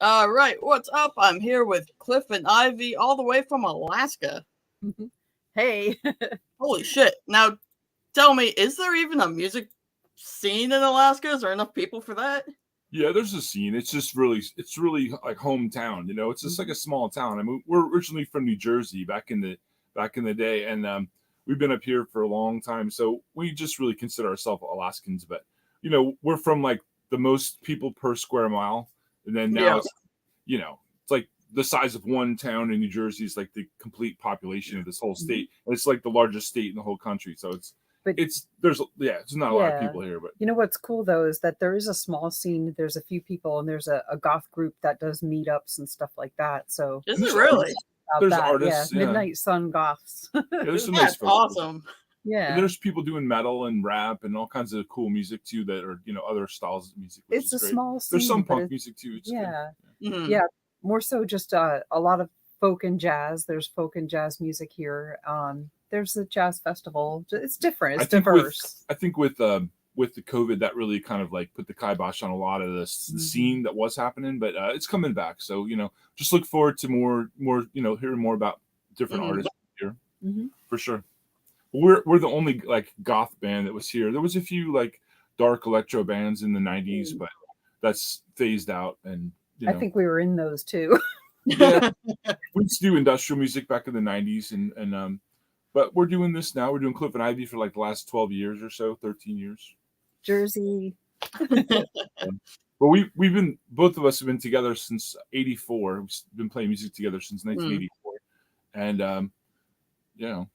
All right, what's up? I'm here with Cliff and Ivy, all the way from Alaska. Hey. Holy shit. Now, tell me, is there even a music scene in Alaska? Is there enough people for that? Yeah, there's a scene. It's really like hometown. It's just like a small town. I mean, we're originally from New Jersey back in the day, and we've been up here for a long time. So we just really consider ourselves Alaskans. But we're from like the most people per square mile, and then now it's like the size of one town in New Jersey is like the complete population of this whole state, and it's like the largest state in the whole country. So there's not a lot of people here, but you know what's cool though is that there is a small scene. There's a few people, and there's a goth group that does meetups and stuff like that. So is it really? There's artists, Midnight Sun Goths. There's some That's nice awesome. Yeah, and there's people doing metal and rap and all kinds of cool music too that are other styles of music. It's a great. small scene. There's some punk music too. It's yeah, more so just a lot of folk and jazz. There's folk and jazz music here. There's a jazz festival. It's different. It's diverse. I think with the COVID, that really kind of like put the kibosh on a lot of the scene that was happening, but it's coming back. So just look forward to more hearing more about different artists here for sure. We're the only like goth band that was here. There was a few like dark electro bands in the '90s, but that's phased out. And I think we were in those too. Yeah, we used to do industrial music back in the '90s, and but we're doing this now. We're doing Cliff and Ivy for like the last 12 years or so, 13 years. Jersey. But we've been, both of us have been together since '84. We've been playing music together since 1984, and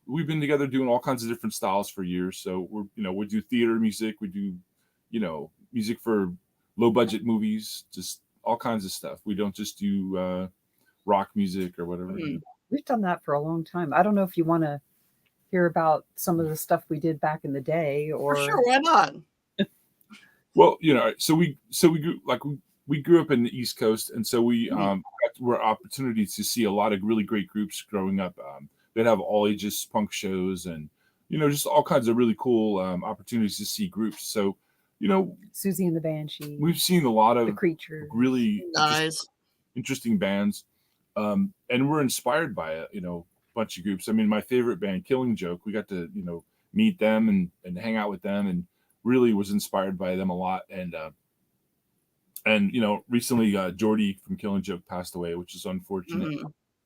we've been together doing all kinds of different styles for years. So we do theater music, we do music for low budget movies, just all kinds of stuff. We don't just do rock music or whatever. We've done that for a long time. I don't know if you want to hear about some of the stuff we did back in the day, or for sure, why not? Well, so we grew up in the East Coast, and so we were opportunities to see a lot of really great groups growing up. They'd have all ages punk shows, and just all kinds of really cool opportunities to see groups. So Susie and the Banshee. We've seen a lot of the Creature, really nice, interesting bands, and we're inspired by a bunch of groups. I mean, my favorite band, Killing Joke, we got to meet them and hang out with them, and really was inspired by them a lot. And recently Jordy from Killing Joke passed away, which is unfortunate,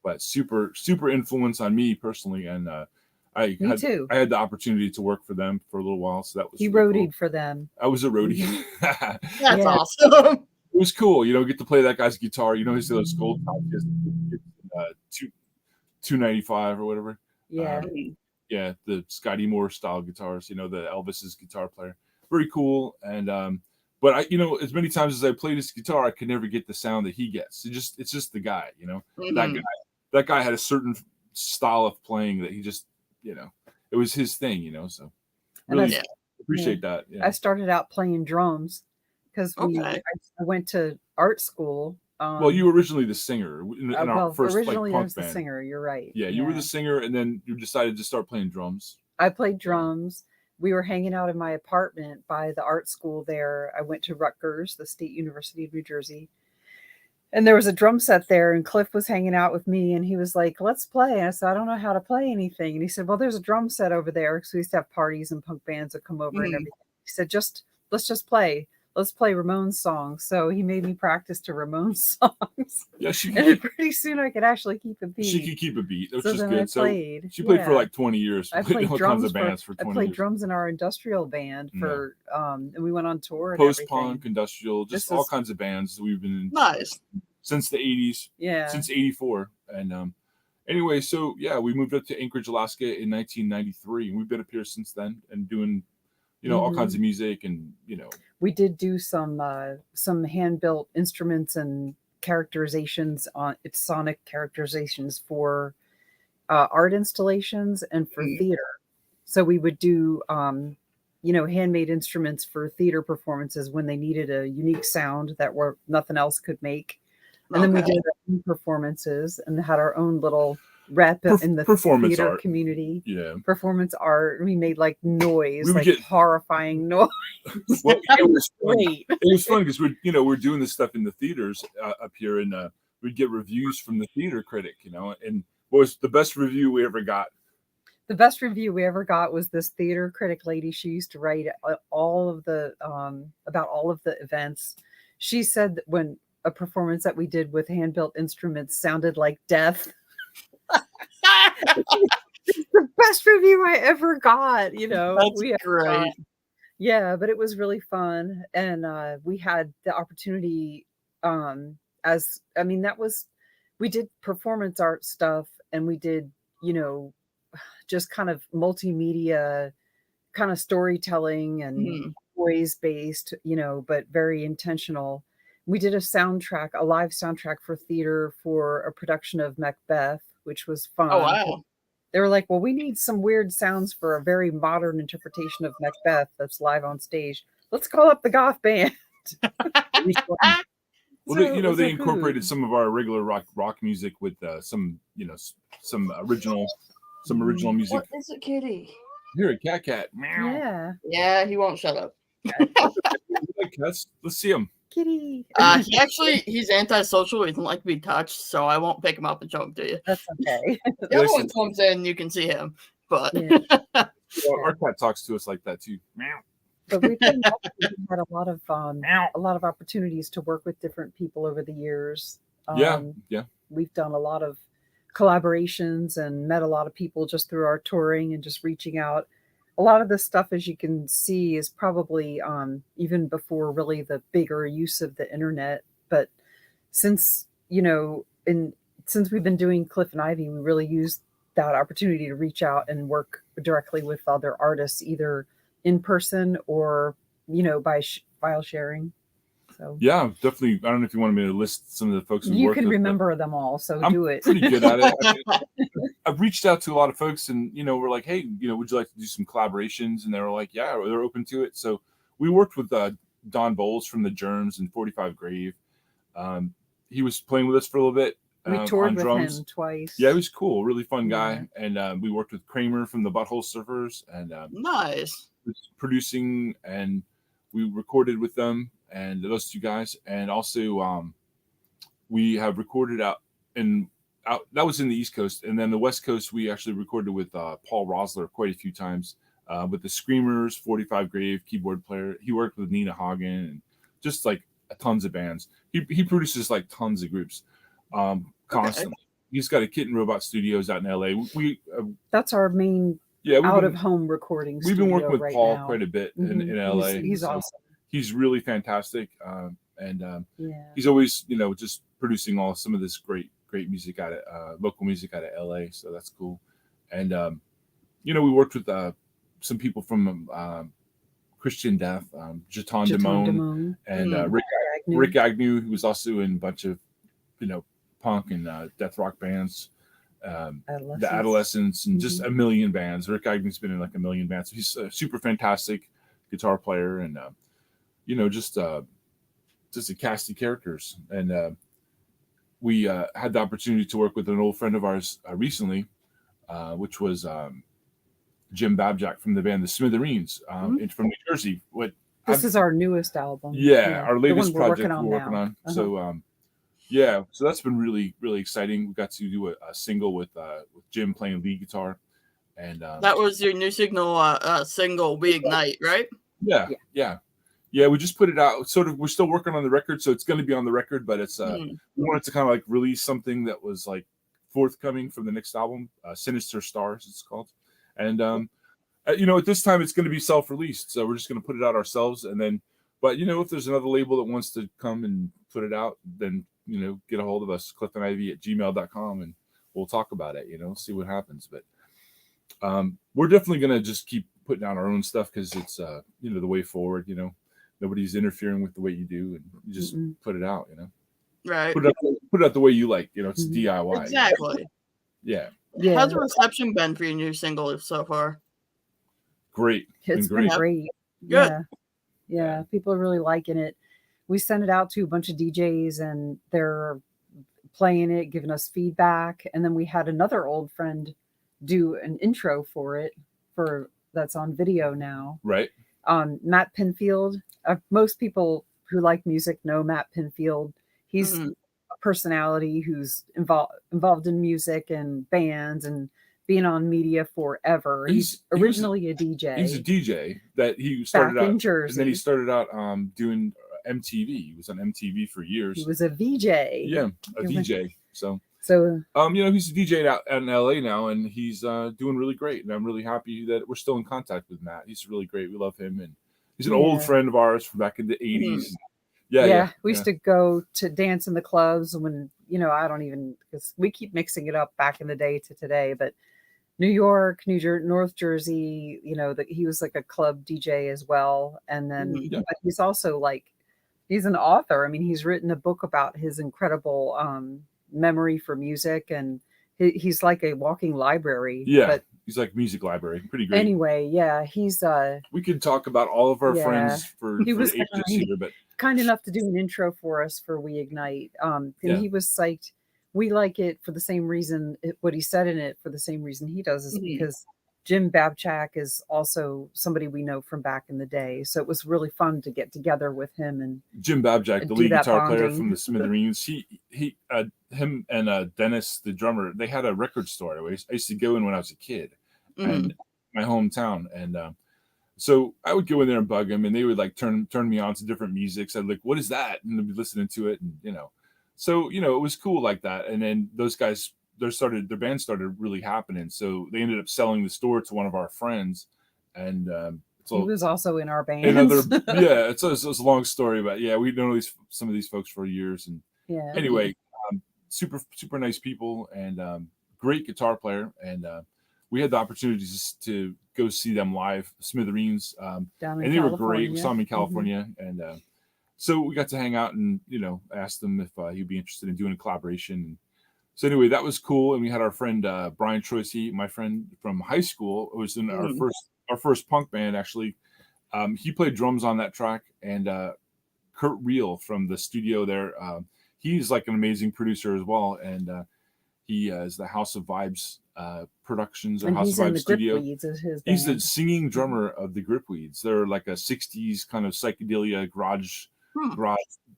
but super influence on me personally. And I had the opportunity to work for them for a little while, so that was he roadied cool. for them. I was a roadie. That's awesome. It was cool, get to play that guy's guitar. He's those gold top, 295 or whatever. Yeah. Yeah, the Scotty Moore style guitars, the Elvis's guitar player. Very cool. And but I, as many times as I played his guitar, I could never get the sound that he gets. It's just the guy, that guy had a certain style of playing that he just, it was his thing, so really appreciate that. Yeah. I started out playing drums because I went to art school. Well, you were originally the singer in our first originally punk I was band. The singer. You're right. Yeah, you were the singer, and then you decided to start playing drums. I played drums. We were hanging out in my apartment by the art school there. I went to Rutgers, the State University of New Jersey, and there was a drum set there. And Cliff was hanging out with me, and he was like, "Let's play." And I said, "I don't know how to play anything." And he said, "Well, there's a drum set over there." Because we used to have parties and punk bands that come over and everything. He said, let's just play. Let's play Ramones songs. So he made me practice to Ramones songs. Yeah, and pretty soon I could actually keep a beat. She could keep a beat, which is good. She played for like 20 years. I played drums of bands for 20 I played years. drums in our industrial band for, and we went on tour. Post-punk, industrial, just all kinds of bands we've been in since the 80s. Yeah, since '84. And anyway, so we moved up to Anchorage, Alaska in 1993, and we've been up here since then and doing all kinds of music. And we did do some hand-built instruments and characterizations on sonic characterizations for art installations and for theater. So we would do handmade instruments for theater performances when they needed a unique sound that nothing else could make. And then we did our own performances and had our own little rep in the performance theater art. community. Yeah. Performance art. We made like noise, We would like get- horrifying noise. Well, it was fun. Great. It was fun because we're doing this stuff in the theaters up here, and we'd get reviews from the theater critic, and what was the best review we ever got? The best review we ever got was this theater critic lady. She used to write all of the about all of the events. She said that when a performance that we did with hand-built instruments sounded like death. It's the best review I ever got. That's great. Yeah, but it was really fun, and we had the opportunity. We did performance art stuff, and we did just kind of multimedia kind of storytelling and voice based, but very intentional. We did a live soundtrack for theater for a production of Macbeth, which was fun. Oh wow. They were like, well, we need some weird sounds for a very modern interpretation of Macbeth that's live on stage. Let's call up the goth band. Well, they incorporated some of our regular rock music with some original music. What is it, kitty? Here, a cat. Meow. Yeah. Yeah, he won't shut up. Like cats. Let's see him. Kitty. He's antisocial. He doesn't like to be touched, so I won't pick him up and show him to you. That's okay. The other one comes in, you can see him, but Our cat talks to us like that too. Meow. But we've had a lot of opportunities to work with different people over the years. Yeah. We've done a lot of collaborations and met a lot of people just through our touring and just reaching out. A lot of this stuff, as you can see, is probably even before really the bigger use of the internet. But since we've been doing Cliff and Ivy, we really used that opportunity to reach out and work directly with other artists, either in person or by file sharing. So yeah, definitely. I don't know if you wanted me to list some of the folks you can remember them all, so I'm do it. pretty good at it. I've reached out to a lot of folks, and we're like, hey, would you like to do some collaborations? And they were like, yeah, they're open to it. So we worked with Don Bowles from the Germs and 45 Grave. He was playing with us for a little bit. We toured with drums. him twice. Yeah, he was cool, really fun guy. And we worked with Kramer from the Butthole Surfers, and nice. Producing, and we recorded with them and those two guys, and also we have recorded out that was in the East Coast, and then the West Coast we actually recorded with Paul Rosler quite a few times with the Screamers, 45 Grave keyboard player. He worked with Nina Hagen and just like tons of bands. He produces like tons of groups constantly. Okay. He's got a Kitten Robot Studios out in LA. That's our main out of home recording. We've been working with right Paul now. quite a bit in LA. He's awesome. He's really fantastic, and he's always just producing some of this great music out of local music out of LA. So that's cool. And we worked with some people from Christian Death, Jeton Damone, and Rick Agnew, who was also in a bunch of punk and death rock bands. The Adolescents and just a million bands. Rick Agnew's been in like a million bands. He's a super fantastic guitar player, and just a cast of characters. And we had the opportunity to work with an old friend of ours recently, which was Jim Babjack from the band The Smithereens from New Jersey. This is our newest album. Yeah, our latest project we're working on. Uh-huh. So so that's been really, really exciting. We got to do a single with Jim playing lead guitar, and that was your new single, "We Ignite," right? Yeah. We just put it out. We're still working on the record, so it's going to be on the record. But it's we wanted to kind of like release something that was like forthcoming from the next album, Sinister Stars, it's called. And at this time it's going to be self-released, so we're just going to put it out ourselves, and then. But if there's another label that wants to come and put it out, then get a hold of us, cliffandivy@gmail.com, and we'll talk about it. See what happens. But we're definitely gonna just keep putting out our own stuff because it's the way forward. Nobody's interfering with the way you do, and you just put it out. Right. Put it out the way you like. It's DIY. Exactly. Yeah. How's the reception been for your new single so far? Great. It's been great. Good. Yeah, people are really liking it. We sent it out to a bunch of DJs, and they're playing it, giving us feedback, and then we had another old friend do an intro for it for that's on video now. Right. Matt Pinfield. Most people who like music know Matt Pinfield. He's Mhm. a personality who's involved in music and bands and being on media forever. He's originally a DJ. He's a DJ that he started back out in Jersey. and then he started out doing MTV. He was on MTV for years. He was a VJ. Yeah, a DJ. So he's a DJ out in LA now, and he's doing really great. And I'm really happy that we're still in contact with Matt. He's really great. We love him, and he's an old friend of ours from back in the '80s. Yeah. We used to go to dance in the clubs when I don't even because we keep mixing it up back in the day to today, but New York, North Jersey, he was like a club DJ as well, and then but he's also he's an author. I mean, he's written a book about his incredible memory for music, and he's like a walking library. Yeah, but he's like music library. Pretty great. Anyway, yeah, he's we could talk about all of our friends for ages here, but kind enough to do an intro for us for We Ignite. And he was psyched. We like it for the same reason, what he said in it for the same reason he does is because Jim Babchak is also somebody we know from back in the day. So it was really fun to get together with him. And Jim Babchak, the lead guitar player from the Smithereens, him and Dennis, the drummer, they had a record store. I used to go in when I was a kid and my hometown. And so I would go in there and bug them, and they would turn me on to different music. So I'd what is that? And I'd be listening to it, and So, it was cool like that. And then those guys, their band started really happening. So they ended up selling the store to one of our friends. And he was also in our band. It's a long story, but we've known some of these folks for years. And anyway, super, super nice people and great guitar player. And we had the opportunity to go see them live, Smithereens. And they were great. We saw them in California. And so we got to hang out and, asked them if he'd be interested in doing a collaboration. So anyway, that was cool. And we had our friend, Brian Troyce, my friend from high school. It was in our first punk band, actually. He played drums on that track. And Kurt Reel from the studio there, he's like an amazing producer as well. And he is the House of Vibes Productions or House of Vibes Studio. He's the singing drummer of the Gripweeds. They're like a 60s kind of psychedelia garage,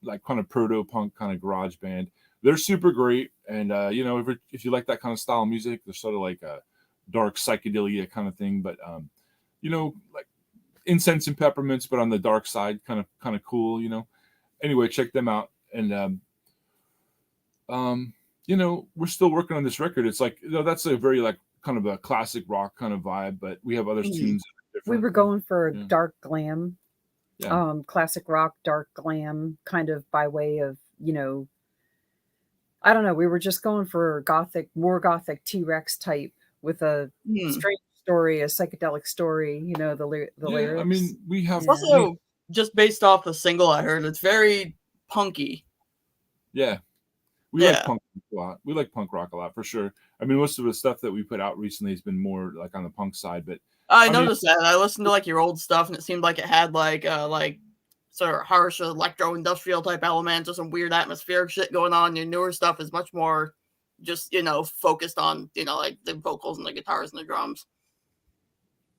like kind of proto-punk kind of garage band. They're super great, and if you like that kind of style of music, they're sort of like a dark psychedelia kind of thing, but like incense and peppermints, but on the dark side, kind of cool. Anyway, check them out, and we're still working on this record. It's that's a very kind of a classic rock kind of vibe, but we have other tunes. We were going for dark glam. Classic rock, dark glam, kind of by way of, I don't know. We were just going for more gothic T-Rex type with a strange story, a psychedelic story, the lyrics. I mean, we have also just based off the single I heard, it's very punky. Yeah. We like punk a lot. We like punk rock a lot for sure. I mean, most of the stuff that we put out recently has been more on the punk side, but I noticed that. I listened to your old stuff, and it seemed like it had sort of harsh electro industrial type elements or some weird atmospheric shit going on. Your newer stuff is much more just focused on the vocals and the guitars and the drums.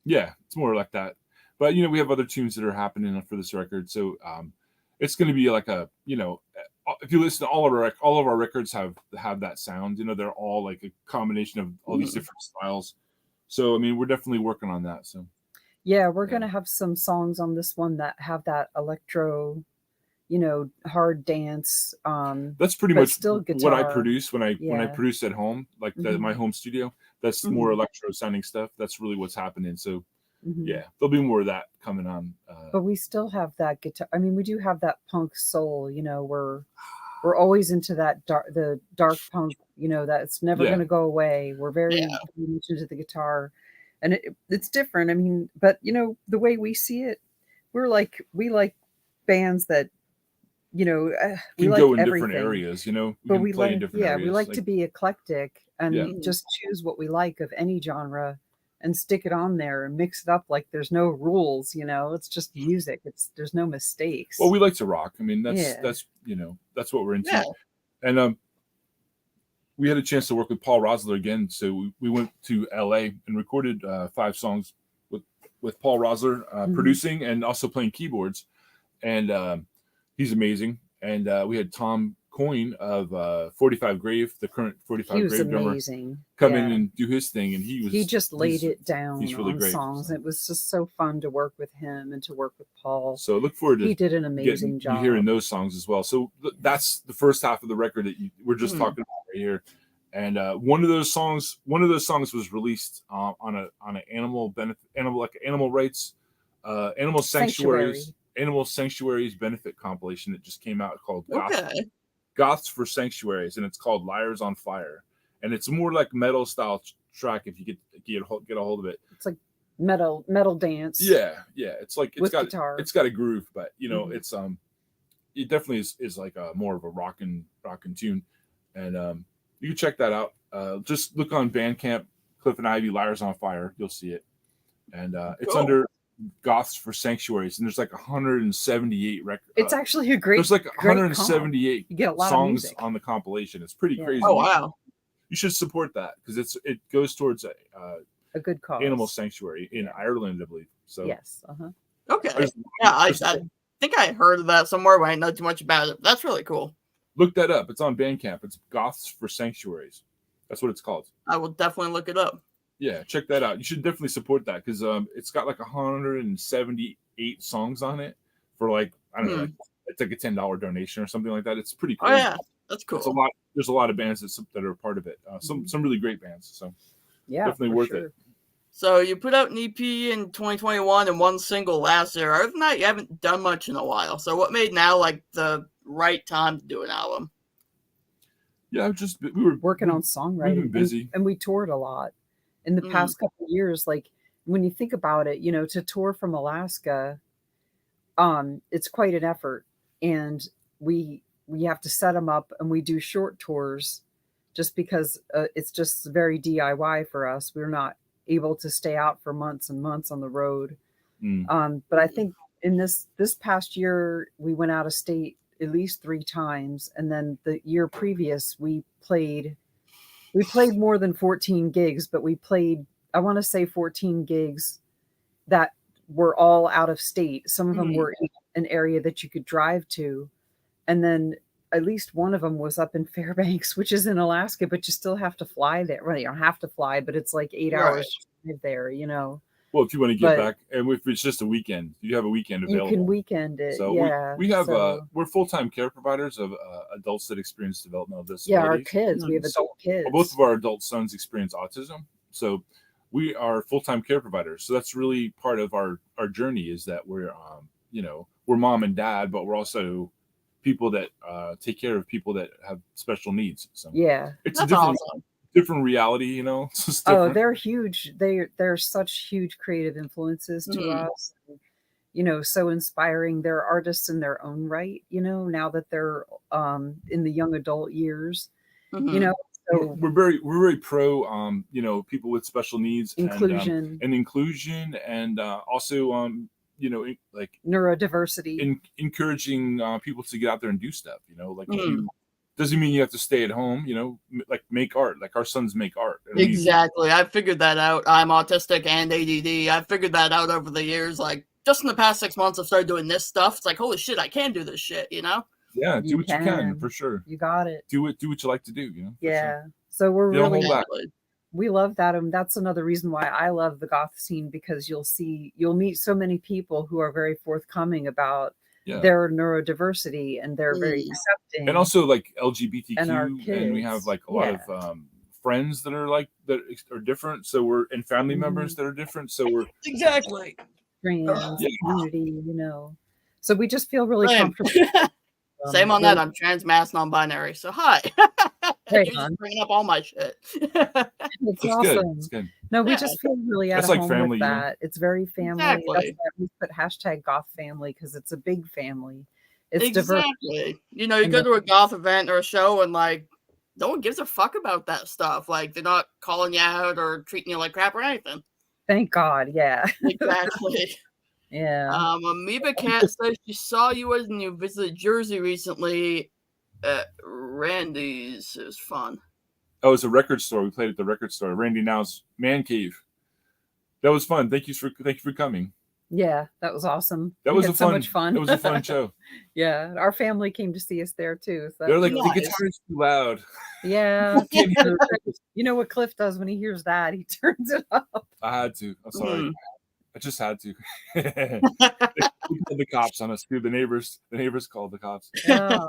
Yeah, it's more like that. But we have other tunes that are happening for this record, so it's going to be like a if you listen to all of our records have that sound. They're all like a combination of all these different styles. So, I mean, we're definitely working on that. So, we're going to have some songs on this one that have that electro, hard dance. That's pretty much still guitar. What I produce when I produce at home, my home studio. That's more electro sounding stuff. That's really what's happening. So, there'll be more of that coming on. But we still have that guitar. I mean, we do have that punk soul. We're always into that the dark punk. That's never going to go away. We're very much into the guitar, and it's different. I mean, but the way we see it, we like bands that we can like go in everything. Different areas. But we like areas. We like to be eclectic and just choose what we like of any genre and stick it on there and mix it up like there's no rules. It's just music. There's no mistakes. Well, we like to rock. I mean, that's what we're into. And we had a chance to work with Paul Rosler again. So we went to LA and recorded 5 songs with Paul Rosler producing and also playing keyboards. And he's amazing. And we had Tom Coyne of 45 Grave, the current 45 Grave drummer, amazing. come in and do his thing. And he just laid it down he's really on great, songs. so. It was just so fun to work with him and to work with Paul. So look forward to he did an amazing job. You hearing those songs as well. So that's the first half of the record that we're just talking about right here. And one of those songs was released on an animal rights, animal sanctuaries benefit compilation that just came out called Goths for Sanctuaries, and it's called Liars on Fire, and it's more like metal style track if you get a hold of it. It's like metal dance. Yeah, it's like with guitar. It's got a groove, but it's it definitely is like a more of a rockin' tune, and you can check that out. Just look on Bandcamp, Cliff and Ivy, Liars on Fire, you'll see it, and it's under Goths for Sanctuaries, and there's like 178 records. It's actually a great. There's like 178 you get a lot songs of music on the compilation. It's pretty crazy. Oh wow! You should support that because it goes towards a good cause. Animal sanctuary in Ireland, I believe. So yes, okay, I think I heard of that somewhere, but I know too much about it. That's really cool. Look that up. It's on Bandcamp. It's Goths for Sanctuaries. That's what it's called. I will definitely look it up. Yeah, check that out. You should definitely support that because it's got like 178 songs on it for like, I don't know, it's like a $10 donation or something like that. It's pretty cool. Oh yeah, that's cool. It's a lot. There's a lot of bands that are a part of it. Some really great bands. So yeah, definitely worth it. So you put out an EP in 2021 and one single last year. Other than that, you haven't done much in a while. So what made now like the right time to do an album? Yeah, we were working on songwriting. We've been busy, and we toured a lot in the past couple of years. Like when you think about it, to tour from Alaska, it's quite an effort, and we have to set them up, and we do short tours just because it's just very DIY for us. We're not able to stay out for months and months on the road. But I think in this past year, we went out of state at least 3 times. And then the year previous, we played more than 14 gigs, but we played, I want to say 14 gigs that were all out of state. Some of them were in an area that you could drive to. And then at least one of them was up in Fairbanks, which is in Alaska, but you still have to fly there. Well, you don't have to fly, but it's like 8 hours to drive there, Well, if you want to get back, and if it's just a weekend, you have a weekend available. You can weekend it. So we have we're full-time care providers of adults that experience developmental disabilities. Yeah, our kids. We have adult kids. Both of our adult sons experience autism, so we are full-time care providers. So that's really part of our journey is that we're we're mom and dad, but we're also people that take care of people that have special needs. So yeah, it's a different reality, It's just oh, they're huge. They're such huge creative influences to us. So inspiring. They're artists in their own right. Now that they're in the young adult years. So we're very pro people with special needs, inclusion and also like neurodiversity, encouraging people to get out there and do stuff. Doesn't mean you have to stay at home, like make art, like our sons make art. Exactly. I figured that out. I'm autistic and ADD. I figured that out over the years. Like just in the past 6 months, I've started doing this stuff. It's like, holy shit, I can do this shit, Yeah, do what you can, for sure. You got it. Do what you like to do, Yeah. Sure. So we're we love that. And that's another reason why I love the goth scene, because you'll meet so many people who are very forthcoming about their neurodiversity, and they're very accepting. And also like LGBTQ, and our kids. And we have like a lot of friends that are like that are different. So and family members that are different. So we're exactly trans community, So we just feel really comfortable. Same on that. I'm trans, mass, non-binary. So hi. Hey, you're just bringing up all my shit. It's awesome. Good. It's good. No, we just feel really at home family, with that. It's very family. Exactly. That's why we put hashtag goth family, because it's a big family. It's diverse. You go to a goth event or a show and like no one gives a fuck about that stuff. Like they're not calling you out or treating you like crap or anything. Thank God. Yeah. Exactly. Yeah. Amoeba Cat says she saw you when you visited Jersey recently at Randy's. It was fun. Oh, it was a record store. We played at the record store, Randy Now's Man Cave. That was fun. Thank you for coming. Yeah, that was awesome. That We was had a so fun. much fun. It was a fun show. Yeah, our family came to see us there too. So They're that like was the Nice. guitar is too loud. yeah. I can't hear it. You know what Cliff does when he hears that? He turns it up. I had to. I'm sorry. Mhm. I just had to. We called the cops on us too. The neighbors called the cops. Yeah.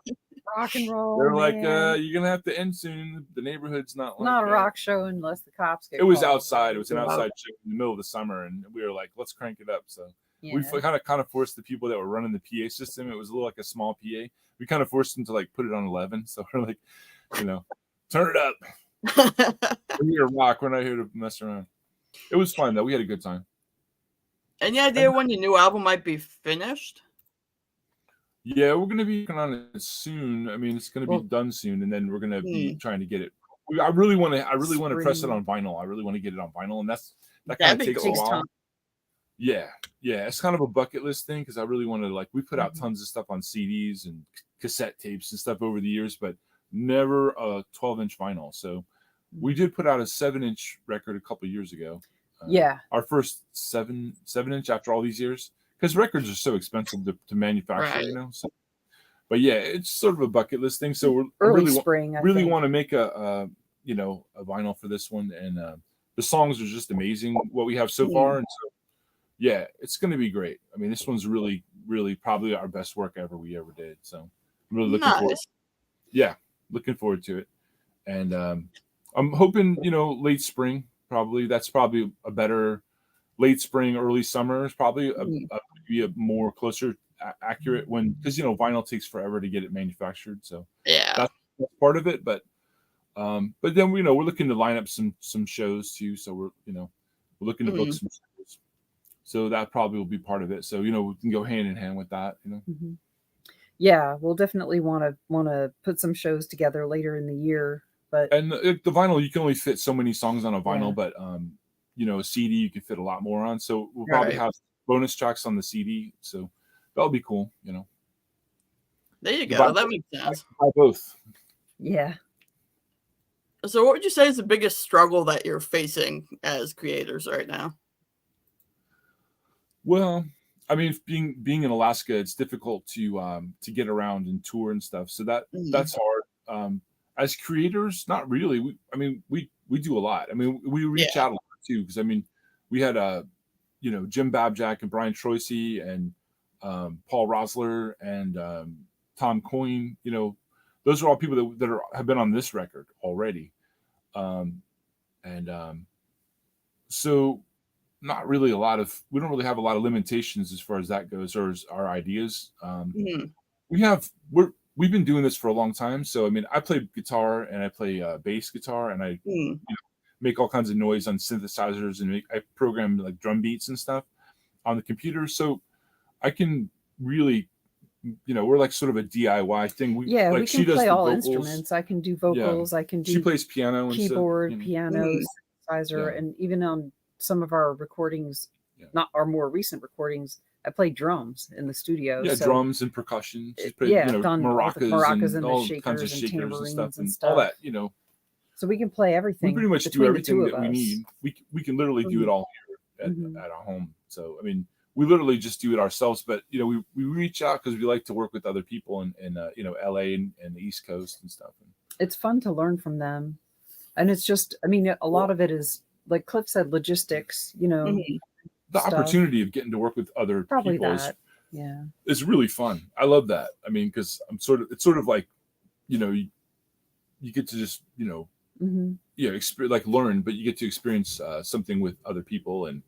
Rock and roll. They're like, man. you're gonna have to end soon. The neighborhood's not like Not a rock show unless the cops get It was called. outside. It was an Yeah. outside show in the middle of the summer, and we were like, let's crank it up. So we Yeah. kind of forced the people that were running the PA system. It was a little like a small PA. We kind of forced them to like put it on 11. So we're like, turn it up. We're here to rock. We're not here to mess around. It was fun though. We had a good time. Any idea when your new album might be finished? Yeah, we're gonna be working on it soon. I mean, it's gonna be Well- done soon, and then we're gonna be Hmm. trying to get it. I really want to press it Spring. on vinyl. I really want to get it on vinyl, and that kind That'd of be takes cool. a Takes while. time. Yeah, it's kind of a bucket list thing because I really want to we put out Mhm. tons of stuff on CDs and cassette tapes and stuff over the years, but never a 12-inch vinyl. So we did put out a 7-inch record a couple years ago. Yeah. Our first 7-inch after all these years, because records are so expensive to manufacture, Right. So, but yeah, it's sort of a bucket list thing. So we're Early really spring. I really think. want to make a vinyl for this one, and the songs are just amazing what we have so far, and so yeah, it's going to be great. I mean, this one's really probably our best work we ever did. So I'm really looking forward. Nice. Yeah, looking forward to it, and I'm hoping late spring. Probably that's probably a better late spring, early summer is probably be a more closer accurate when because vinyl takes forever to get it manufactured. So Yeah. that's part of it, but then we're looking to line up some shows too. So we're looking to book some shows. So that probably will be part of it. So we can go hand in hand with that. Mhm. Yeah, we'll definitely want to put some shows together later in the year. But And the vinyl, you can only fit so many songs on a vinyl, Yeah. but a CD you can fit a lot more on. So we'll probably Right. have bonus tracks on the CD. So that'll be cool. There you go. But- That makes sense. Buy both. yeah, So, what would you say is the biggest struggle that you're facing as creators right now? Well, I mean, being in Alaska, it's difficult to get around and tour and stuff. So that's hard. As creators, not really. We do a lot. I mean, we reach out a lot too because we had Jim Babjack and Brian Troisi and Paul Rosler and Tom Coyne. Those are all people that have been on this record already, so not really we don't really have a lot of limitations as far as that goes or as our ideas. We've been doing this for a long time. So I play guitar and I play bass guitar and I make all kinds of noise on synthesizers and I program like drum beats and stuff on the computer. So I can really, we're like sort of a DIY thing. we can play all instruments. I can do vocals. I can do She plays piano, keyboard, piano, synthesizer, and even on some of our recordings, not our more recent recordings, I play drums in the studio. Yeah, so drums and percussion. She's played, done maracas and all the shakers kinds of and shakers and tambourines stuff, all that. So we can play everything. We pretty much do between the everything two that of we us. need. We can literally do it all here at our home. So we literally just do it ourselves. But we reach out because we like to work with other people in LA and the East Coast and stuff. It's fun to learn from them, and it's just a lot of it is like Cliff said, logistics. The stuff. opportunity of getting to work with other Probably people that. is really fun. I love that. Because it's sort of like you get to just learn, but you get to experience something with other people, and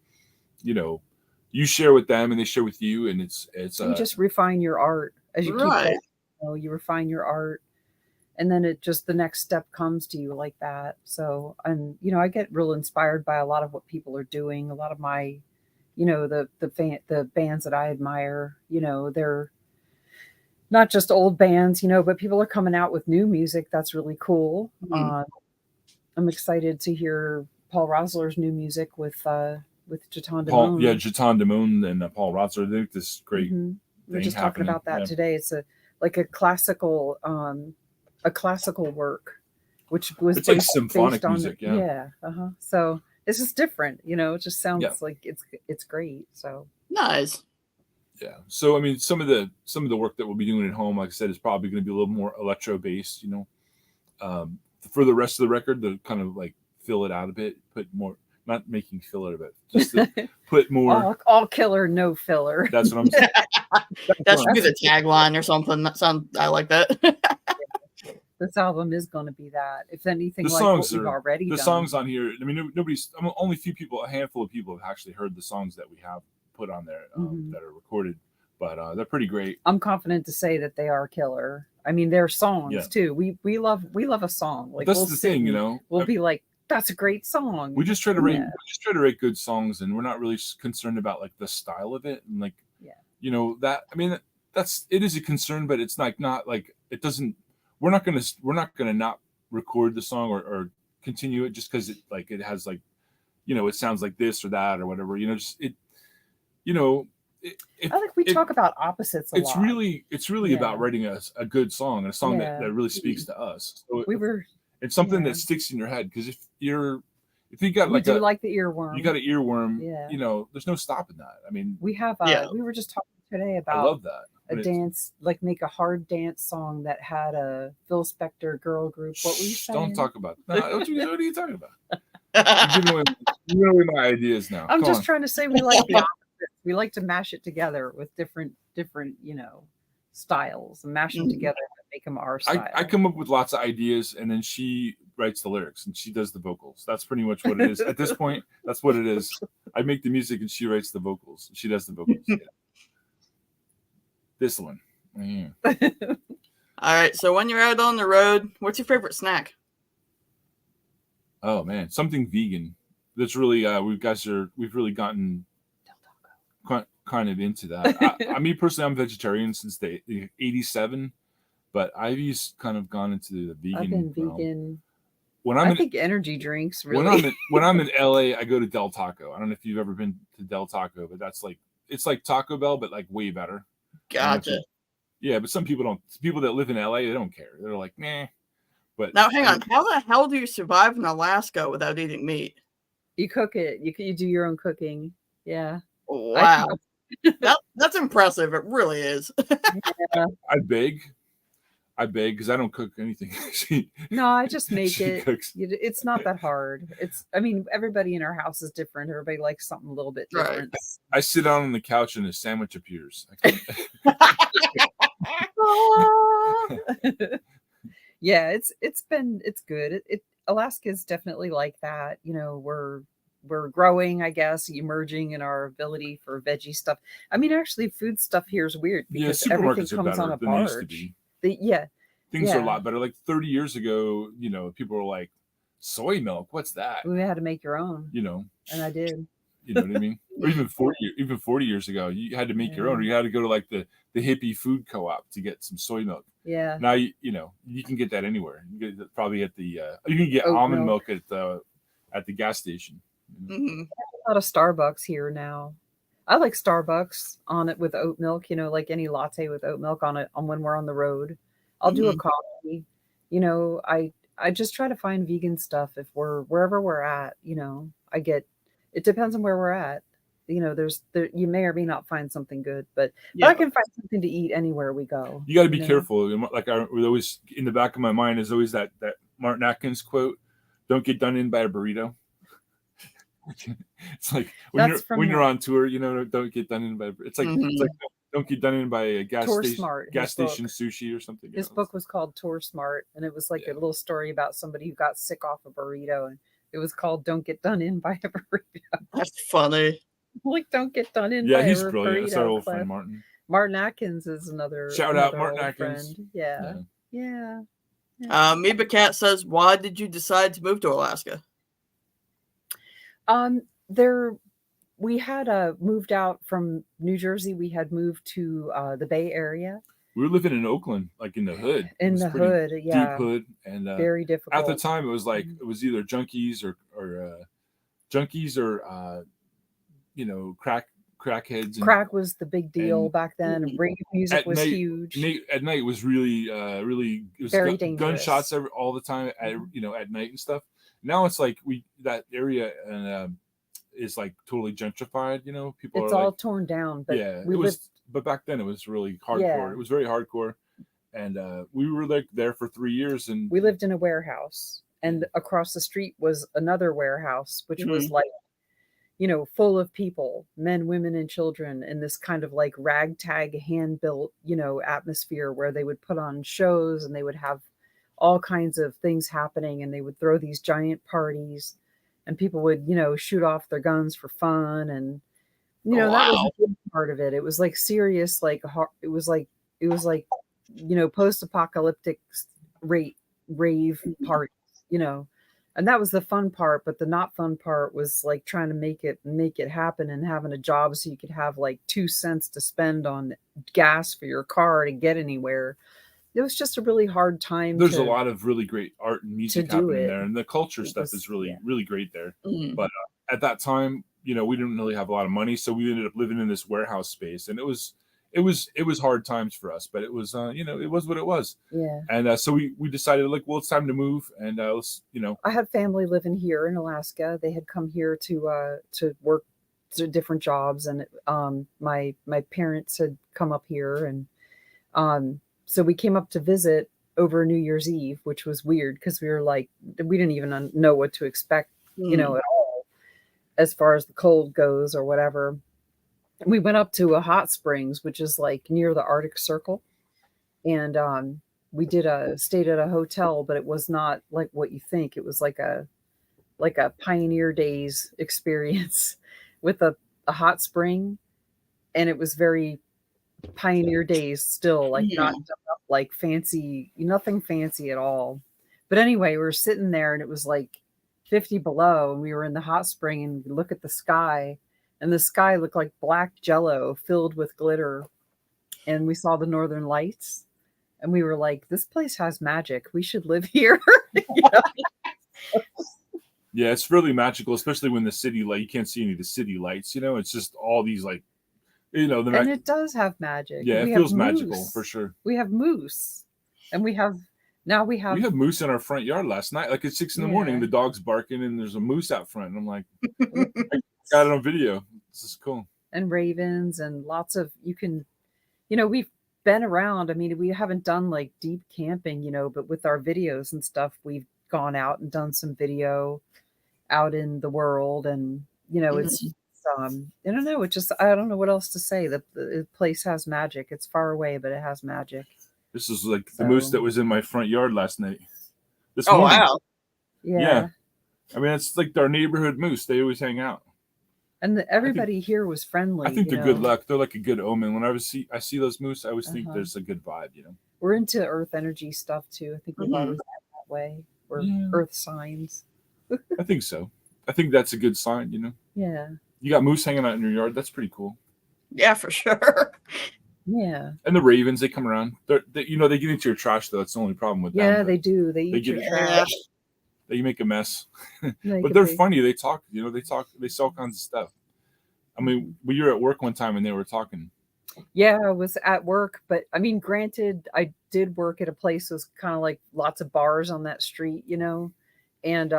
you share with them, and they share with you, and it's you just refine your art as you keep Right. going. You refine your art, and then it just the next step comes to you like that. So I get real inspired by a lot of what people are doing. A lot of my, the bands that I admire. They're not just old bands, but people are coming out with new music. That's really cool. I'm excited to hear Paul Rosler's new music with Jeton Demone. Jeton Demone and Paul Rosler. They make this great. We're just talking happening. about that today. It's a classical work, which was It's like based symphonic on music, yeah. yeah. So it's just different, it just sounds Yeah. like it's great. So Nice. Yeah. So I mean, some of the work that we'll be doing at home, like I said, is probably going to be a little more electro based. For the rest of the record, to kind of like fill it out a bit, put more, not making filler of it, just to put more. all killer, no filler. That's what I'm saying. That should be the tagline or something. I like that. This album is going to be that. If anything, The like songs what we've already the done. songs on here. I mean, nobody's. Only a handful of people have actually heard the songs that we have put on there that are recorded, but they're pretty great. I'm confident to say that they are killer. I mean, they're songs too. We love a song. Like that's the thing, We'll be like, that's a great song. We just try to write. We just try to write good songs, and we're not really concerned about like the style of it, and like, that. I mean, it is a concern, but it's like not like it doesn't. We're not gonna not record the song or continue it just because it has like, it sounds like this or that or whatever. Just it. I think we talk about opposites a lot. It's really about writing a good song and a song that really speaks to us. So it's something that sticks in your head, because if you got like like the earworm. You got an earworm. Yeah. There's no stopping that. I mean, we have. We were just talking today about. I love that. A dance, like make a hard dance song that had a Phil Spector girl group. What were you saying? Don't talk about that. What are you talking about? You're giving away my ideas now. I'm just trying to say we like the opposites. We like to mash it together with different styles and mash them together and make them our style. I come up with lots of ideas, and then she writes the lyrics and she does the vocals. That's pretty much what it is. At this point, that's what it is. I make the music and she writes the vocals. She does the vocals. Yeah. This one. Yeah. All right. So when you're out on the road, what's your favorite snack? Oh man, something vegan. That's really we've really gotten kind of into that. I mean, personally, I'm vegetarian since the 87, but I've kind of gone into the vegan. I've been vegan. I think energy drinks. Really. When I'm in LA, I go to Del Taco. I don't know if you've ever been to Del Taco, but it's like Taco Bell, but like way better. Gotcha. Yeah, but some people don't. People that live in LA, they don't care. They're like, nah. But now, hang on. How the hell do you survive in Alaska without eating meat? You cook it. You do your own cooking. Yeah. Wow. That's impressive. It really is. Yeah. I beg because I don't cook anything. No, I just make it. Cooks. It's not that hard. I mean, everybody in our house is different. Everybody likes something a little bit different. Right. I sit down on the couch and a sandwich appears. Yeah, it's good. Alaska is definitely like that. We're growing, I guess, emerging in our ability for veggie stuff. I mean, actually, food stuff here is weird because everything comes on a barge. Things are a lot better. Like 30 years ago, people were like, soy milk, what's that? We had to make your own. And I did. You know what I mean? Or even 40 years ago, you had to make your own, or you had to go to like the hippie food co-op to get some soy milk. Yeah. Now you can get that anywhere. You can get it probably at the you can get almond milk at the gas station. Mm-hmm. A lot of Starbucks here now. I like Starbucks on it with oat milk, like any latte with oat milk on it when we're on the road. I'll do a coffee. I just try to find vegan stuff if we're wherever we're at, it depends on where we're at. You may or may not find something good, but I can find something to eat anywhere we go. You got to be careful. Like always in the back of my mind is always that Martin Atkins quote, "Don't get done in by a burrito." It's like when you're on tour, don't get done in by. It's like don't get done in by a gas station sushi or something. His book was called Tour Smart, and it was like a little story about somebody who got sick off a burrito, and it was called "Don't Get Done In by a Burrito." That's funny. Like, don't get done in. Yeah, by he's a brilliant. Burrito, That's our old Cliff. friend Martin. Martin Atkins is another. Shout out Martin Atkins. Friend. Yeah. Meba Cat says, "Why did you decide to move to Alaska?" We had moved out from New Jersey. We had moved to the Bay Area. We were living in Oakland, like in the hood. Deep hood, and very difficult. At the time, it was like it was either junkies or crack crackheads. And, Crack was the big deal back then. And rave music at was night, huge. At night was really, really, it was Very dangerous. gunshots all the time at, at night and stuff. Now it's like that area and is like totally gentrified. People it's are all like, torn down. But yeah, we lived. But back then it was really hardcore. Yeah. It was very hardcore, and we were like there for 3 years, and we lived in a warehouse, and across the street was another warehouse, which was like, full of people, men, women, and children, in this kind of like ragtag, hand built, atmosphere where they would put on shows and they would have all kinds of things happening, and they would throw these giant parties, and people would, shoot off their guns for fun, and that was a good part of it. It was like serious, like it was like post-apocalyptic rave parties, and that was the fun part. But the not fun part was like trying to make it happen, and having a job so you could have like 2 cents to spend on gas for your car to get anywhere. It was just a really hard time. There's a lot of really great art and music happening there, and the culture stuff is really really great there. But at that time, we didn't really have a lot of money, so we ended up living in this warehouse space, and it was hard times for us, but it was it was what it was. Yeah. And so we decided, like, well, it's time to move, and let's I had family living here in Alaska. They had come here to work to different jobs, and my parents had come up here, and so we came up to visit over New Year's Eve, which was weird because we were like, we didn't even know what to expect, at all, as far as the cold goes or whatever. We went up to a hot springs, which is like near the Arctic Circle, and we stayed at a hotel, but it was not like what you think. It was like a Pioneer Days experience with a hot spring, and it was very Pioneer Days still, like not done up like fancy, nothing fancy at all. But anyway, we were sitting there, and it was like 50 below, and we were in the hot spring, and we look at the sky, and the sky looked like black jello filled with glitter, and we saw the northern lights, and we were like, this place has magic, we should live here. Yeah, it's really magical, especially when the city light, you can't see any of the city lights, it's just all these like, and it does have magic. Yeah, it feels magical for sure. We have moose, and we have moose in our front yard last night, like at 6 a.m. The dog's barking, and there's a moose out front, and I'm like, I got it on video. This is cool. And ravens, and lots of, we've been around. I mean, we haven't done like deep camping, but with our videos and stuff, we've gone out and done some video out in the world, and it's I don't know. I don't know what else to say. The place has magic. It's far away, but it has magic. This is like the moose that was in my front yard last night. This morning. Wow. Yeah. I mean, it's like our neighborhood moose. They always hang out. And everybody here was friendly. I think they're good luck. They're like a good omen. When I see those moose, I always think there's a good vibe, We're into earth energy stuff too. I think we've always had that way. We're earth signs. I think so. I think that's a good sign, Yeah. You got moose hanging out in your yard. That's pretty cool. Yeah, for sure. Yeah. And the ravens, they come around. They get into your trash, though. That's the only problem with them. Yeah, they do. They eat your trash. They make a mess. But they're funny. They talk. They sell all kinds of stuff. I mean, we were at work one time, and they were talking. Yeah, I was at work, but I mean, granted, I did work at a place that was kind of like lots of bars on that street, and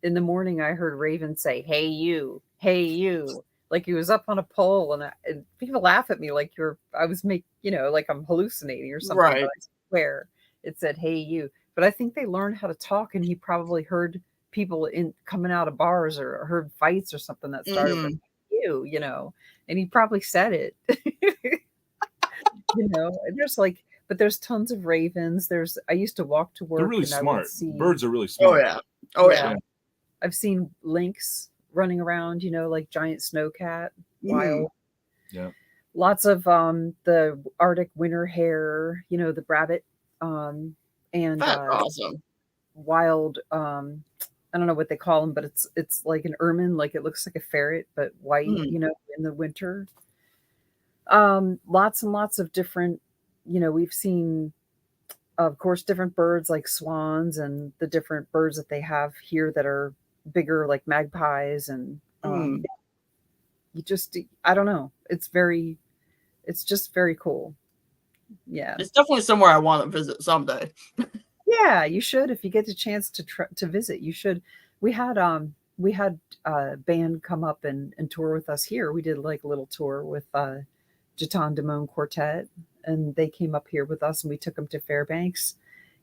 in the morning I heard Raven say, hey you, like he was up on a pole, and people laugh at me like like I'm hallucinating or something. Right. But I swear it said, hey you. But I think they learned how to talk, and he probably heard people coming out of bars, or heard fights or something that started with you, and he probably said it. And there's tons of ravens. I used to walk to work. They're really and smart. See, birds are really smart. Oh yeah. I've seen lynx running around, like giant snowcat, wild. Yeah. Lots of the Arctic winter hare, the rabbit, and that's awesome. Wild. I don't know what they call them, but it's like an ermine, like it looks like a ferret, but white, in the winter. Lots and lots of different, we've seen, of course, different birds like swans, and the different birds that they have here that are bigger, like magpies, and you just, I don't know. It's just very cool. Yeah. It's definitely somewhere I want to visit someday. Yeah, you should if you get the chance to visit. You should. We had a band come up and tour with us here. We did like a little tour with Jatan Damone Quartet, and they came up here with us, and we took them to Fairbanks.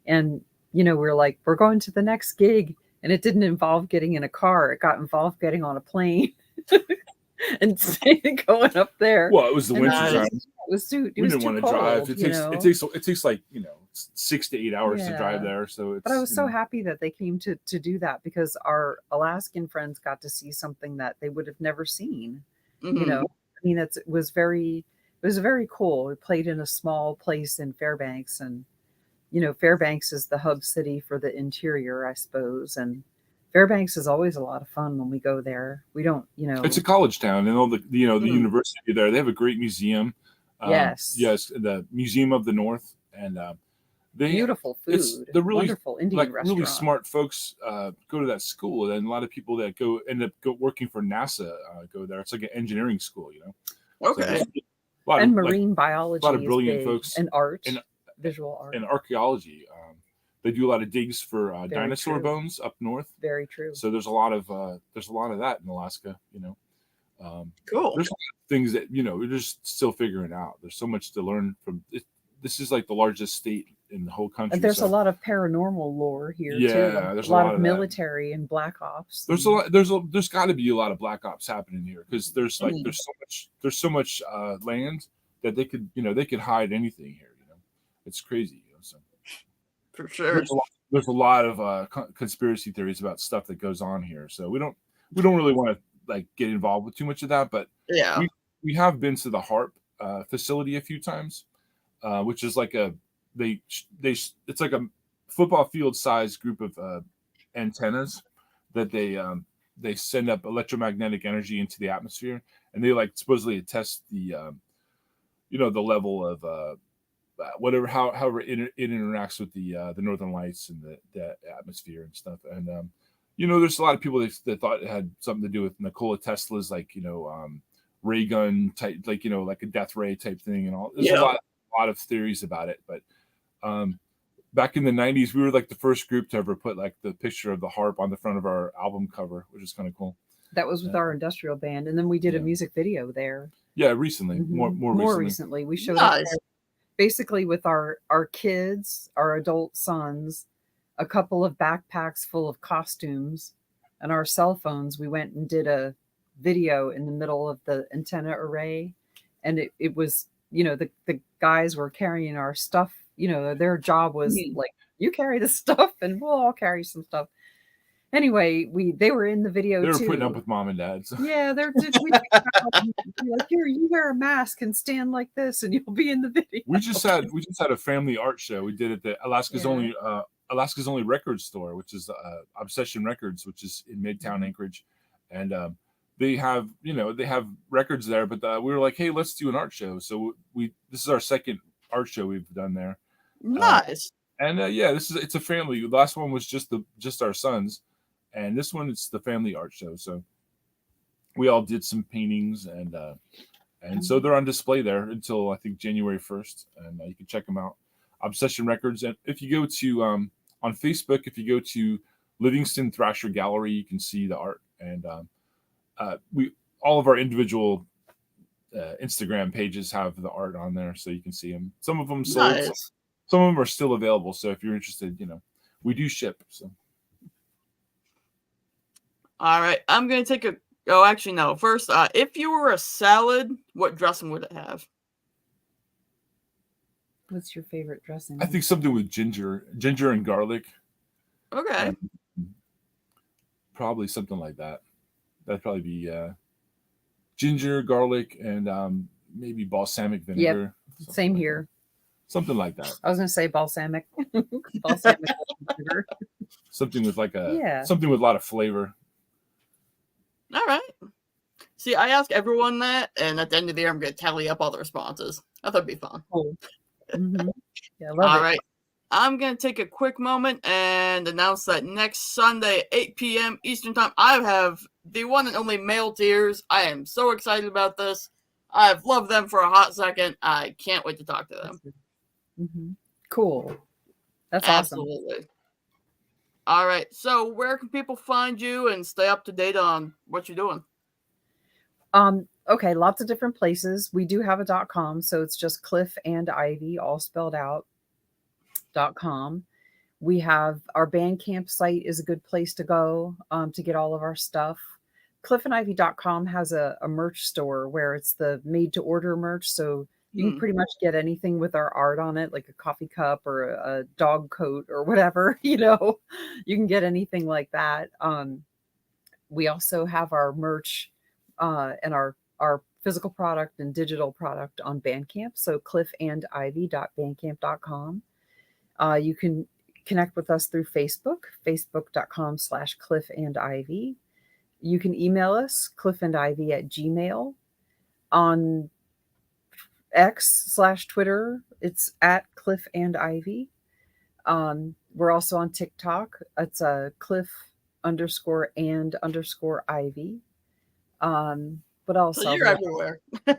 And we were like, we're going to the next gig, and it didn't involve getting in a car. It got involved getting on a plane and going up there. Well, it was the And winter Nice. time. It was too. It We was didn't too want to cold, drive. It you takes know? it takes like 6 to 8 hours to drive Yeah. there. So it's. But I was so happy that they came to do that because our Alaskan friends got to see something that they would have never seen. Mhm. I mean, it was very cool. We played in a small place in Fairbanks, and Fairbanks is the hub city for the interior, I suppose. And Fairbanks is always a lot of fun when we go there. We don't, It's a college town, and all the the Mhm. university there. They have a great museum. Yes. Yes, the Museum of the North, and they Beautiful food. the really wonderful Indian like restaurant. really smart folks go to that school, and a lot of people that end up working for NASA go there. It's like an engineering school, So Okay. there's a lot And of, like, marine biology a lot of is brilliant big, folks and art, and visual art. and archaeology. They do a lot of digs for dinosaur true. bones up north. Very true. So there's a lot of that in Alaska. Cool. There's a lot of things that we're just still figuring out. There's so much to learn from it. This is like the largest state in the whole country. And there's so a lot of paranormal lore here too. Yeah, there's a lot of of that. military and black ops. There's a lot. There's got to be a lot of black ops happening here because there's Mhm. there's so much land that they could hide anything here. It's crazy. So For sure. there's a lot of conspiracy theories about stuff that goes on here. So we don't really want to like get involved with too much of that. But Yeah. we have been to the HARP facility a few times, which is like it's like a football field sized group of antennas that they send up electromagnetic energy into the atmosphere, and they like supposedly test the the level of whatever however it interacts with the northern lights and the atmosphere and stuff. And there's a lot of people that thought it had something to do with Nikola Tesla's like ray gun type, like like a death ray type thing and all. There's Yeah. a lot of theories about it, but back in the 90s we were like the first group to ever put like the picture of the harp on the front of our album cover, which is kind of cool. That was with our industrial band, and then we did a music video there. Yeah, recently. Mhm. More recently. We showed up Nice. there basically with our kids, our adult sons, a couple of backpacks full of costumes, and our cell phones. We went and did a video in the middle of the antenna array, and it was the guys were carrying our stuff. Their job was Mhm. like, you carry the stuff and we'll all carry some stuff. Anyway, they were in the video They were too. putting up with mom and dad. So. Yeah, we like, here, you wear a mask and stand like this, and you'll be in the video. We just had a family art show. We did it at Alaska's only record store, which is Obsession Records, which is in Midtown Anchorage, and they have records there. But we were like, hey, let's do an art show. So this is our second art show we've done there. Nice. And it's a family. The last one was just our sons, and this one it's the family art show. So we all did some paintings, and so they're on display there until I think January 1st, and you can check them out. Obsession Records, and if you go to on Facebook, if you go to Livingston Thrasher Gallery, you can see the art, and all of our individual Instagram pages have the art on there, so you can see them. Some of them sold. Nice. Some of them are still available, so if you're interested, we do ship. So, All right. I'm going to take a. Oh, actually, no. First, if you were a salad, what dressing would it have? What's your favorite dressing? I think something with ginger and garlic. Okay. Probably something like that. That'd probably be ginger, garlic, and maybe balsamic vinegar. Yep. Same here. Something like that. I was going to say balsamic. Balsamic vinegar. Something with something with a lot of flavor. All right. See, I ask everyone that, and at the end of the year, I'm going to tally up all the responses. I thought it'd be fun. Cool. Mm-hmm. Yeah, I love All it. right. I'm going to take a quick moment and announce that next Sunday at 8 p.m. Eastern Time, I have the one and only male tiers. I am so excited about this. I've loved them for a hot second. I can't wait to talk to them. Mm-hmm. Cool. That's awesome. Absolutely. All right. So where can people find you and stay up to date on what you're doing? Okay, lots of different places. We do have a .com, so it's just Cliff and Ivy, all spelled out, .com. We have our Bandcamp site is a good place to go to get all of our stuff. Cliffandivy.com has a merch store where it's the made to order merch. So you can pretty much get anything with our art on it, like a coffee cup or a dog coat or whatever, you can get anything like that. We also have our merch and our physical product and digital product on Bandcamp. So cliffandivy.bandcamp.com. You can connect with us through Facebook, facebook.com/cliffandivy. You can email us, cliffandivy@gmail. On X/Twitter, it's at cliffandivy. We're also on TikTok. It's cliff_and_ivy. What else? So you're everywhere. Yeah,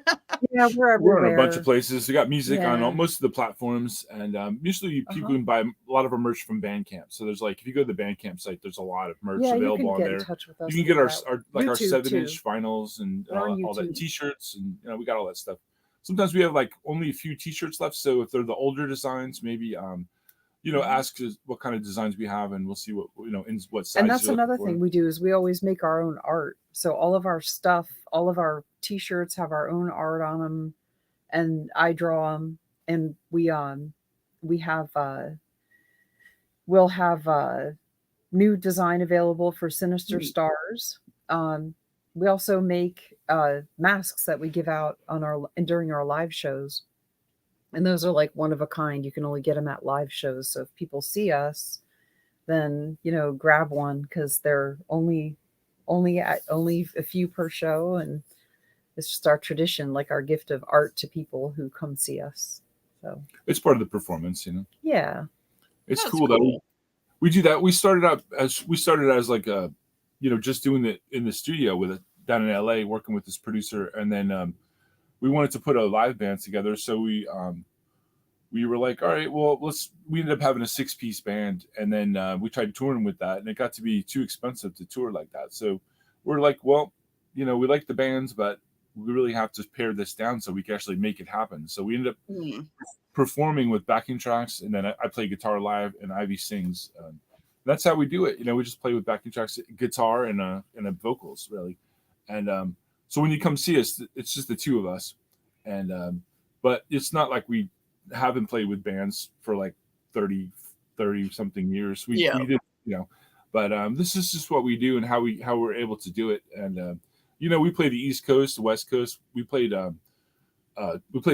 we're everywhere. We're in a bunch of places. We got music on Yeah. most of the platforms, and usually people can buy a lot of our merch from Bandcamp. So there's if you go to the Bandcamp site, there's a lot of merch available on there. In touch with us. You can get our YouTube 7-inch vinyls and all that YouTube. T-shirts, and we got all that stuff. Sometimes we have only a few T-shirts left, so if they're the older designs, maybe ask us what kind of designs we have, and we'll see what in what size. And that's another thing we do is we always make our own art. So all of our stuff, all of our T-shirts have our own art on them, and I draw them. And we'll have new design available for Sinister Stars. We also make masks that we give out during our live shows. And those are one of a kind. You can only get them at live shows. So if people see us, then, grab one because they're only a few per show. And it's just our tradition, our gift of art to people who come see us. So it's part of the performance, Yeah. It's cool that we do that. We started as just doing it in the studio with it down in LA, working with this producer. And then we wanted to put a live band together. So we were like, all right, well, we ended up having a 6-piece band, and then we tried touring with that, and it got to be too expensive to tour like that. So we're like, well, we like the bands, but we really have to pare this down so we can actually make it happen. So we ended up performing with backing tracks, and then I play guitar live, and Ivy sings. That's how we do it. We just play with backing tracks, guitar, and vocals, really. And so when you come see us, it's just the two of us, and but it's not like we haven't played with bands for 30 something years. We did, but this is just what we do and how we're able to do it. And we played the East Coast, the West Coast. We played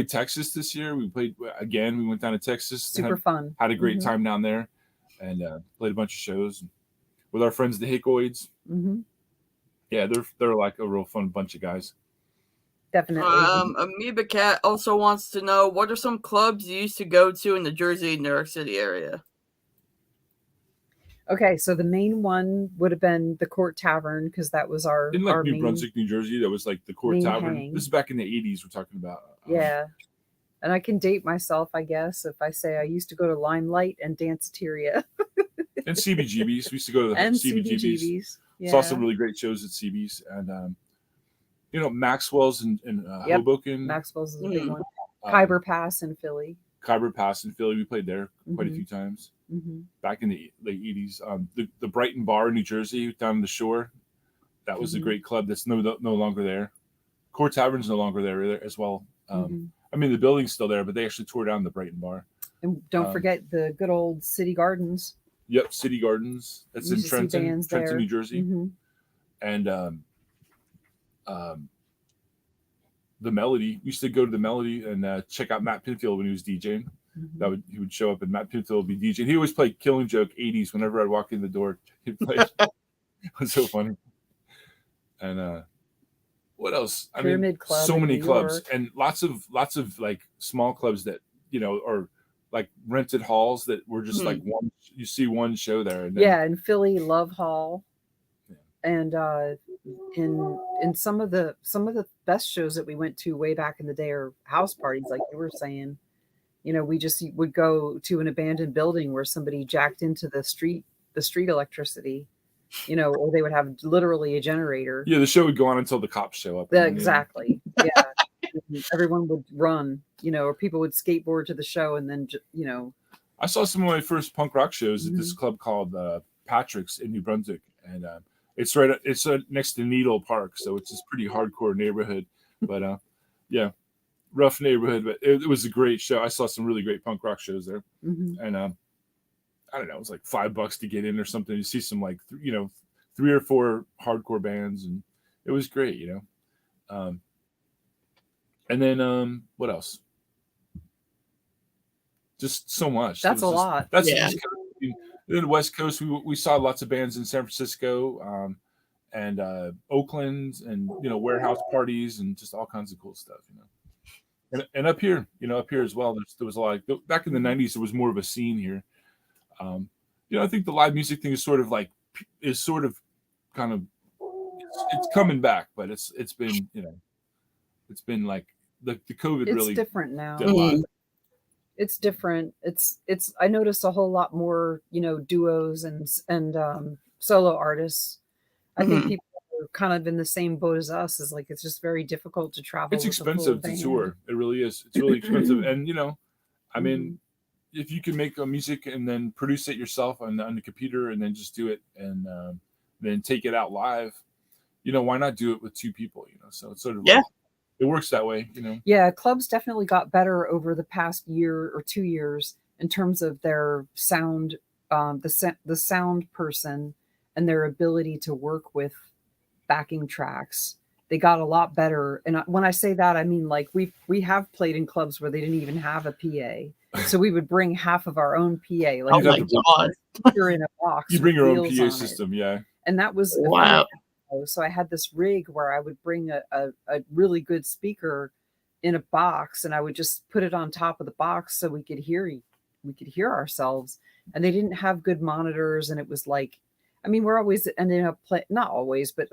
Texas this year. We played again. We went down to Texas. Super fun. Had a great time down there, and played a bunch of shows with our friends, the Hickoids. Mm-hmm. Yeah, they're a real fun bunch of guys. Definitely. Amoeba Cat also wants to know, what are some clubs you used to go to in the Jersey, New York City area? Okay, so the main one would have been the Court Tavern, because that was our in our New main, Brunswick, New Jersey. That was the Court Tavern. hang. This is back in the 80s. We're talking about. Yeah, and I can date myself, I guess, if I say I used to go to Limelight and Danceteria. And CBGB's. We used to go to the CBGB's. Yeah. Saw some really great shows at CB's, and Maxwell's in Hoboken. Maxwell's is a big one. Khyber Pass in Philly. Khyber Pass in Philly. We played there quite a few times. Mm-hmm. Back in the late 80s. The Brighton Bar in New Jersey, down the shore. That was a great club that's no longer there. Court Tavern's no longer there as well. I mean, the building's still there, but they actually tore down the Brighton Bar. And don't forget the good old City Gardens. Yep, City Gardens. That's in Trenton, New Jersey. Mm-hmm. And the Melody. We used to go to the Melody and check out Matt Pinfield when he was DJing. Mm-hmm. He would show up, and Matt Pinfield would be DJing. He always played Killing Joke 80s whenever I'd walk in the door. He'd play. It was so funny. And what else? Pyramid Club so many clubs York. and lots of small clubs that are like rented halls that were just like one. You see one show there, and then, Yeah, in Philly, Love Hall, Yeah. and in some of the best shows that we went to way back in the day are house parties, like you were saying. You know, we just would go to an abandoned building where somebody jacked into the street electricity, you know, or they would have literally a generator. Yeah, the show would go on until the cops show up. Exactly. Yeah. Everyone would run, you know, or people would skateboard to the show and then, you know. I saw some of my first punk rock shows at this club called Patrick's in New Brunswick, and it's next to Needle Park, so it's this pretty hardcore neighborhood, but yeah, rough neighborhood, but it was a great show. I saw some really great punk rock shows there, and I don't know, it was like $5 to get in or something. You see some like 3 or 4 hardcore bands, and it was great, you know. And then what else? Just so much. That's a lot. That's the East Coast. Then the West Coast, we saw lots of bands in San Francisco, and Oakland, and warehouse parties, and just all kinds of cool stuff, And up here, up here as well, there was a lot. Back in the '90s, there was more of a scene here. I think the live music thing is sort of kind of it's coming back, but it's been it's been like the COVID really. It's different now. It's different. It's I notice a whole lot more, duos and solo artists. I think people are kind of in the same boat as us. Is like it's just very difficult to travel. It's expensive to tour. It really is. It's really expensive, and I mean, if you can make a music and then produce it yourself on the computer and then just do it and then take it out live, why not do it with 2 people? So it's sort of it works that way, Yeah, clubs definitely got better over the past year or 2 years in terms of their sound, the sound person and their ability to work with backing tracks. They got a lot better. And when I say that, I mean, like we have played in clubs where they didn't even have a PA. So we would bring half of our own PA. Like, oh my God. You're in a box. You bring your own PA system, yeah. And that was wow. So I had this rig where I would bring a really good speaker in a box, and I would just put it on top of the box so we could hear ourselves. And they didn't have good monitors, and it was like, I mean, we're always ending up not always, but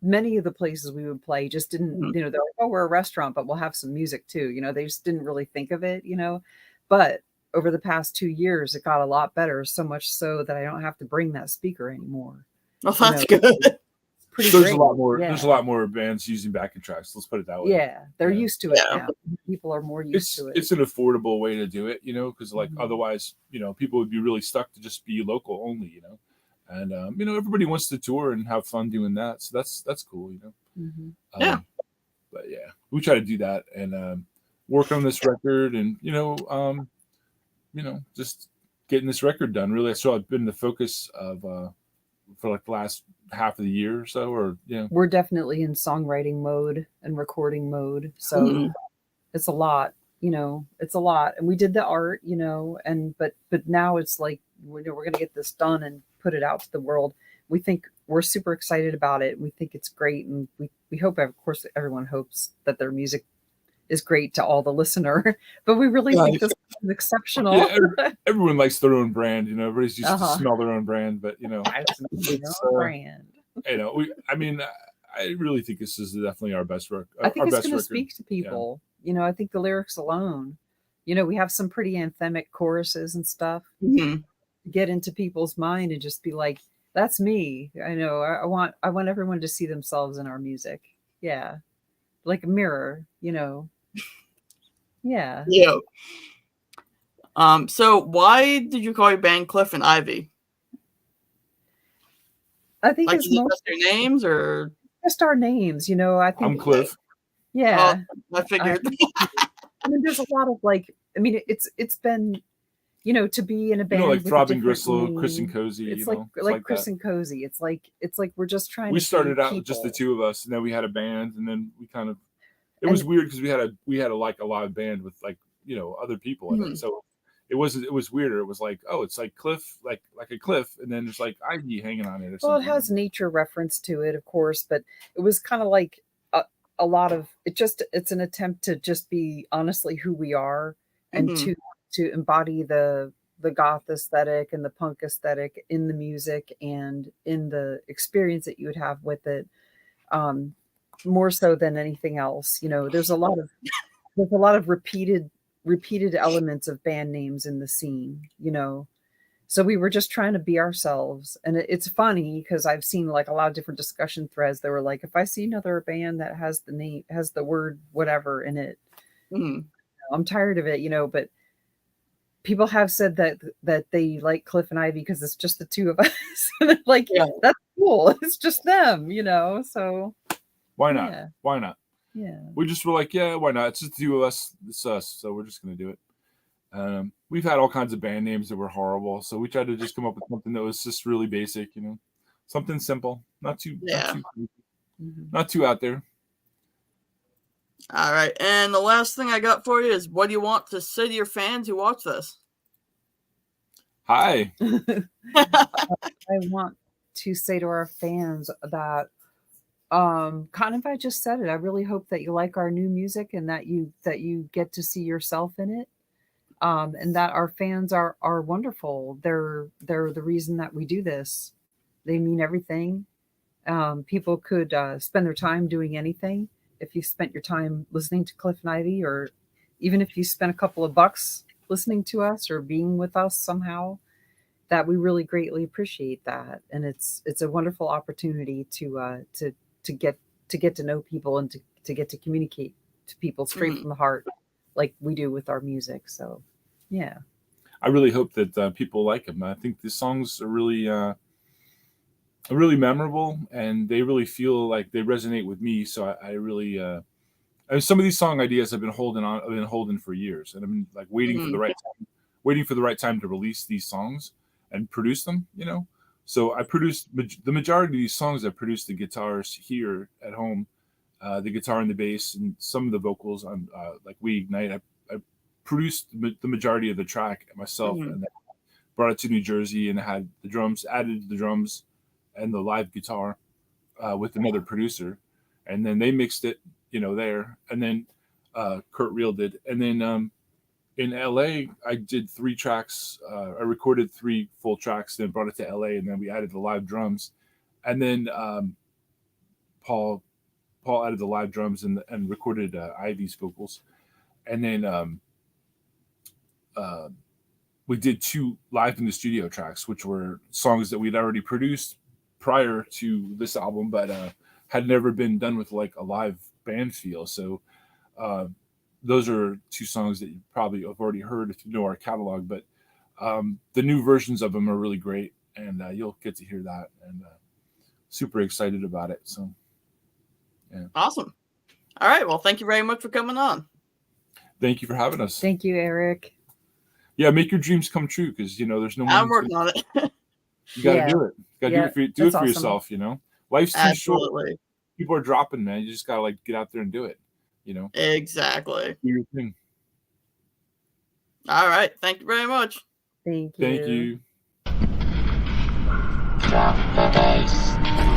many of the places we would play just didn't, they're like, oh, we're a restaurant, but we'll have some music too. They just didn't really think of it, But over the past 2 years, it got a lot better, so much so that I don't have to bring that speaker anymore. Well, that's good. There's great. a lot more. Yeah. There's a lot more bands using backing tracks. Let's put it that way. Yeah, they're used to it now. People are more used to it. It's an affordable way to do it, because otherwise, people would be really stuck to just be local only, and everybody wants to tour and have fun doing that, so that's cool, Yeah. But yeah, we try to do that and work on this record, and just getting this record done. Really, that's sort of been the focus of for like the last half of the year or so, or we're definitely in songwriting mode and recording mode, so it's a lot. It's a lot, and we did the art, and but now it's like we're going to get this done and put it out to the world. We think we're super excited about it. We think it's great, and we hope, of course, everyone hopes that their music is great to all the listener, but we really think this is exceptional. Yeah, everyone likes their own brand, everybody's used to smell their own brand, but it's brand. I really think this is definitely our best work. I think it's going to speak to people. I think the lyrics alone, we have some pretty anthemic choruses and stuff. Get into people's mind and just be like, that's me. I know. I want everyone to see themselves in our music. Yeah. Like a mirror, Yeah. Yeah. So why did you call your band Cliff and Ivy? I think like it's just their names or just our names, I think I'm Cliff. Yeah. I figured. I mean, there's a lot of it's been, to be in a band like with Throbbing Gristle, Chris and Cozy. It's like Chris and Cozy. It's like we're just trying. We started out just the 2 of us, and then we had a band, and then we kind of. It was weird because we had a live band with other people in it, so it was weirder. It was like, oh, it's like Cliff, like a cliff, and then there's like ivy hanging on it or something. Well, it has nature reference to it, of course, but it was kind of like a lot of it. It's an attempt to just be honestly who we are, and to embody the goth aesthetic and the punk aesthetic in the music and in the experience that you would have with it, more so than anything else. You know, there's a lot of repeated elements of band names in the scene, you know. So we were just trying to be ourselves. And it's funny because I've seen like a lot of different discussion threads that were like, if I see another band that has the word whatever in it, I'm tired of it, you know. But people have said that they like Cliff and Ivy because it's just the two of us. And like, yeah, that's cool. It's just them, you know. So why not? Yeah. Why not? Yeah. We just were like, yeah, why not? It's just the two of us. It's us. So we're just going to do it. We've had all kinds of band names that were horrible. So we tried to just come up with something that was just really basic, you know, something simple, not too out there. All right. And the last thing I got for you is, what do you want to say to your fans who watch this? Hi. I want to say to our fans that, kind of, I just said it. I really hope that you like our new music and that you get to see yourself in it. And that our fans are wonderful. They're the reason that we do this. They mean everything. People could spend their time doing anything. If you spent your time listening to Cliff and Ivy, or even if you spent a couple of bucks listening to us or being with us somehow, that we really greatly appreciate that. And it's a wonderful opportunity to get to know people and to get to communicate to people straight from the heart, like we do with our music. So, yeah. I really hope that people like them. I think the songs are really memorable, and they really feel like they resonate with me. So I really, I mean, some of these song ideas I've been holding for years, and I've been like waiting for the right time to release these songs and produce them, you know. So I produced the majority of these songs. I produced the guitars here at home, the guitar and the bass, and some of the vocals on like We Ignite. I produced the majority of the track myself, and then brought it to New Jersey and had the drums, added the drums and the live guitar with another producer, and then they mixed it, you know, there, and then Kurt Reel did, and then in LA I did 3 tracks. I recorded 3 full tracks, then brought it to LA, and then we added the live drums, and then Paul added the live drums and recorded Ivy's vocals, and then we did 2 live in the studio tracks, which were songs that we'd already produced prior to this album, but had never been done with like a live band feel. So those are 2 songs that you probably have already heard if you know our catalog, but the new versions of them are really great, and you'll get to hear that, and super excited about it. So yeah. Awesome. All right. Well, thank you very much for coming on. Thank you for having us. Thank you, Eric. Yeah, make your dreams come true, because, you know, there's no I'm working on it. You got to do it. You got to do it for yourself, you know. Life's too short. People are dropping, man. You just got to like get out there and do it, you know. Exactly. Do your thing. All right. Thank you very much. Thank you. Thank you. Drop the bass.